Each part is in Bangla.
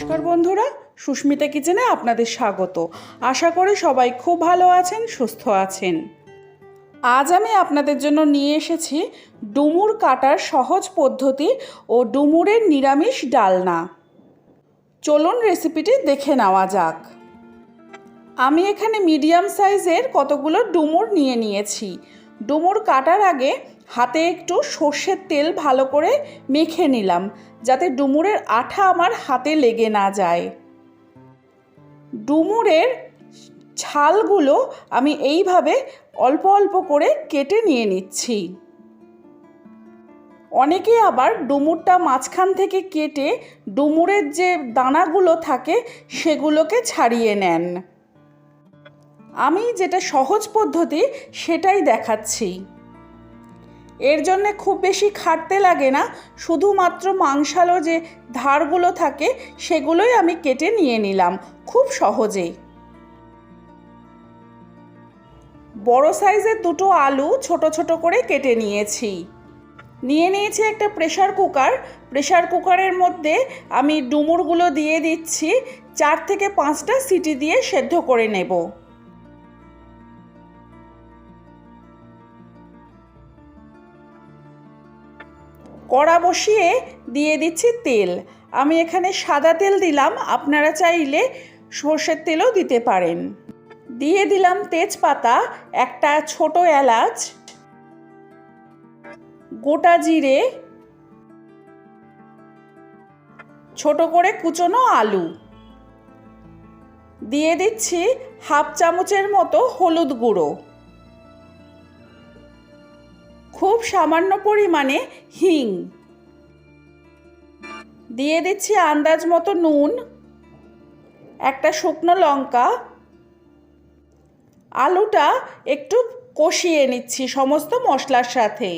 নমস্কার বন্ধুরা, সুস্মিতা কিচেনে আপনাদের স্বাগত। আশা করি সবাই খুব ভালো আছেন, সুস্থ আছেন। আজ আমি আপনাদের জন্য নিয়ে এসেছি ডুমুর কাটার সহজ পদ্ধতি ও ডুমুরের নিরামিষ ডালনা। চলুন রেসিপিটি দেখে নেওয়া যাক। আমি এখানে মিডিয়াম সাইজের কতগুলো ডুমুর নিয়ে নিয়েছি। ডুমুর কাটার আগে হাতে একটু সর্ষের তেল ভালো করে মেখে নিলাম, যাতে ডুমুরের আঠা আমার হাতে লেগে না যায়। ডুমুরের ছালগুলো আমি এইভাবে অল্প অল্প করে কেটে নিয়ে নিচ্ছি। অনেকে আবার ডুমুরটা মাঝখান থেকে কেটে ডুমুরের যে দানাগুলো থাকে সেগুলোকে ছাড়িয়ে নেন। আমি যেটা সহজ পদ্ধতি সেটাই দেখাচ্ছি। এর জন্যে খুব বেশি খাটতে লাগে না, শুধুমাত্র মাংসালো যে ধারগুলো থাকে সেগুলোই আমি কেটে নিয়ে নিলাম খুব সহজেই। বড় সাইজের দুটো আলু ছোট ছোট করে কেটে নিয়েছি। একটা প্রেসার কুকারের মধ্যে আমি ডুমুরগুলো দিয়ে দিচ্ছি। 4 থেকে 5টা সিটি দিয়ে সেদ্ধ করে নেব। কড়া বসিয়ে দিয়ে দিচ্ছি তেল। আমি এখানে সাদা তেল দিলাম, আপনারা চাইলে সর্ষের তেলও দিতে পারেন। দিয়ে দিলাম তেজপাতা, একটা ছোট এলাচ, গোটা জিরে, ছোট করে কুচনো আলু। দিয়ে দিচ্ছি হাফ চামচের মতো হলুদ গুঁড়ো, খুব সামান্য পরিমাণে হিং, দিয়ে দিচ্ছি আন্দাজ মতো নুন, একটা শুকনো লঙ্কা। আলুটা একটু কষিয়ে নিচ্ছি সমস্ত মশলার সাথে।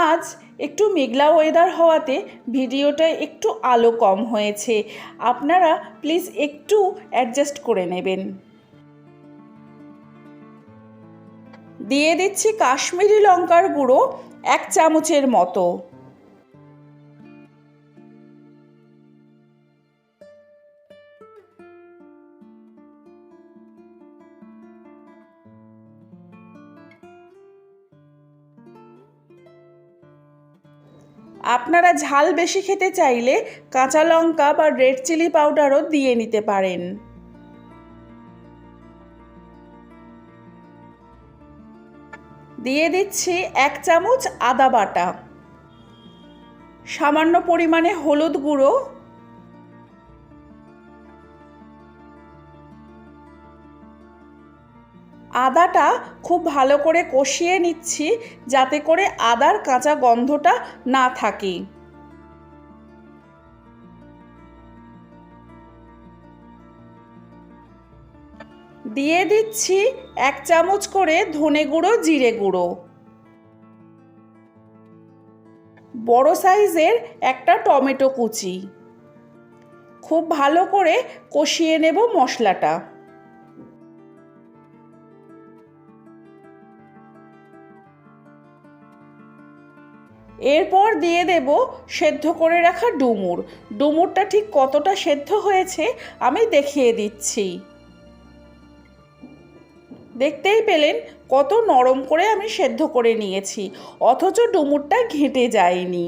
আজ একটু মেঘলা ওয়েদার হওয়াতে ভিডিওটা একটু আলো কম হয়েছে, আপনারা প্লিজ একটু অ্যাডজাস্ট করে নেবেন। দিয়ে দিচ্ছি কাশ্মীরি লঙ্কার গুঁড়ো 1 চামচের মতো। আপনারা ঝাল বেশি খেতে চাইলে কাঁচা লঙ্কা বা রেড চিলি পাউডারও দিয়ে নিতে পারেন। দিয়ে দিচ্ছি 1 চামচ আদা বাটা, সামান্য পরিমাণে হলুদ গুঁড়ো, আদাটা খুব ভালো করে কষিয়ে নিচ্ছি যাতে করে আদার কাঁচা গন্ধটা না থাকে। দিয়ে দিচ্ছি 1 চামচ করে ধনে গুঁড়ো, জিরে গুঁড়ো। বড় সাইজের একটা টমেটো কুচি। খুব ভালো করে কষিয়ে নেব মশলাটা। এরপর দিয়ে দেব সেদ্ধ করে রাখা ডুমুর। ডুমুরটা ঠিক কতটা সেদ্ধ হয়েছে আমি দেখিয়ে দিচ্ছি। দেখতেই পেলেন কত নরম করে আমি সেদ্ধ করে নিয়েছি, অথচ ডুমুরটা ঘেঁটে যায়নি।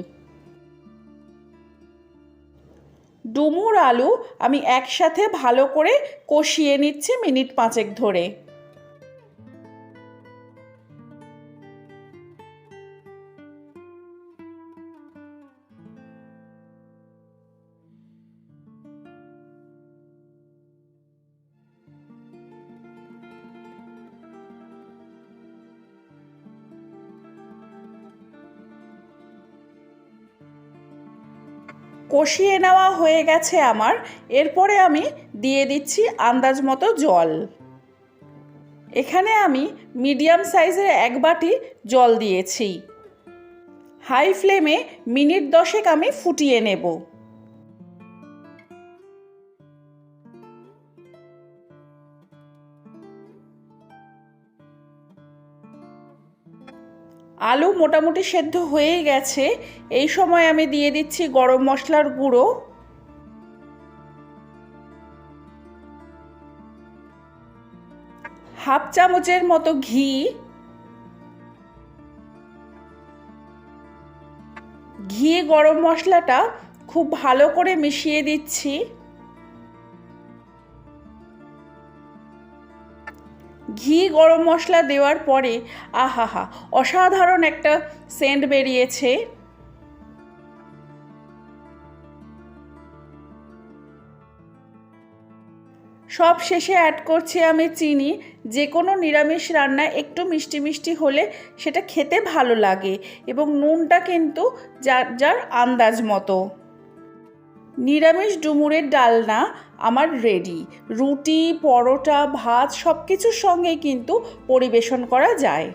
ডুমুর আলু আমি একসাথে ভালো করে কষিয়ে নিচ্ছি মিনিট 5 ধরে। কষিয়ে নেওয়া হয়ে গেছে আমার। এরপরে আমি দিয়ে দিচ্ছি আন্দাজ মতো জল। এখানে আমি মিডিয়াম সাইজের 1 বাটি জল দিয়েছি। হাই ফ্লেমে মিনিট 10 আমি ফুটিয়ে নেব। আলু মোটামুটি সেদ্ধ হয়ে গেছে। এই সময় আমি দিয়ে দিচ্ছি গরম মশলার গুঁড়ো, হাফ চামচের মতো ঘি, গরম মশলাটা খুব ভালো করে মিশিয়ে দিচ্ছি। গরম মশলা দেওয়ার পরে আহাহা, অসাধারণ একটা সেন্ট বেরিয়েছে। সব শেষে অ্যাড করছি আমি চিনি। যে কোনো নিরামিষ রান্না একটু মিষ্টি মিষ্টি হলে সেটা খেতে ভালো লাগে, এবং নুনটা কিন্তু যার যার আন্দাজ মতো। নিরামিষ ডুমুরের ডালনা আমার রেডি। রুটি, পরোটা, ভাত সব কিছুর সঙ্গেই কিন্তু পরিবেশন করা যায়।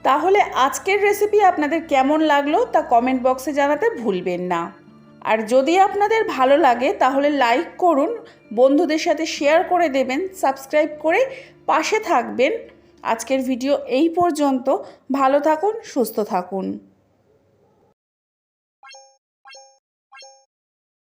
তাহলে আজকের রেসিপি আপনাদের কেমন লাগলো তা কমেন্ট বক্সে জানাতে ভুলবেন না। আর যদি আপনাদের ভালো লাগে তাহলে লাইক করুন, বন্ধুদের সাথে শেয়ার করে দেবেন, সাবস্ক্রাইব করে পাশে থাকবেন। আজকের ভিডিও এই পর্যন্ত। ভালো থাকুন, সুস্থ থাকুন।